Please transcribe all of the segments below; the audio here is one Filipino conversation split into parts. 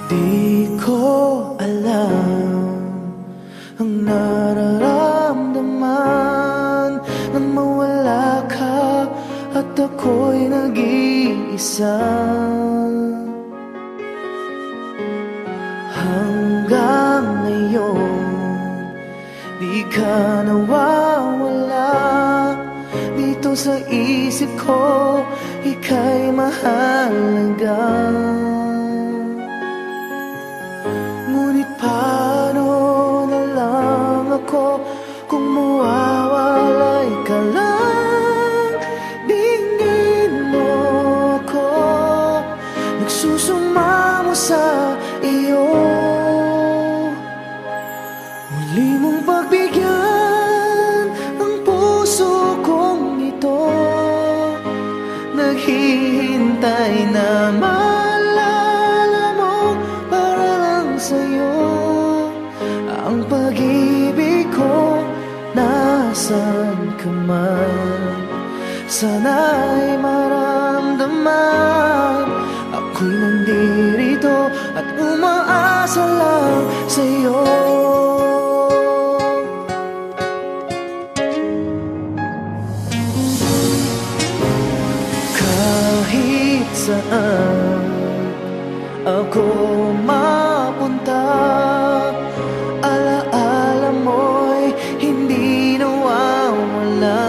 Di ko alam ang nararamdaman nang mawala ka at ako'y nag-iisa. Hanggang ngayon di ka nawawala dito sa isip ko, ika'y mahalaga. Ngunit paano na lang ako kung mawawalay ka lang? Dingin mo ako, nagsusumamo sa iyo. Muli mong pagbigyan ang puso kong ito, naghihintay na maalala mo para lang sa'yo. Ang pag-ibig ko, nasan ka man, sana'y maramdaman. Ako'y nandirito at umaasa lang sa'yo. Kahit saan ako mapunta, alaala mo'y hindi nawawala.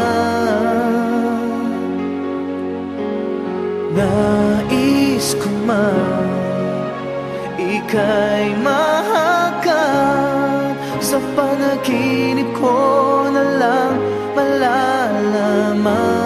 Nais ko man ika'y mahagkan, sa panaginip ko na lang malalaman.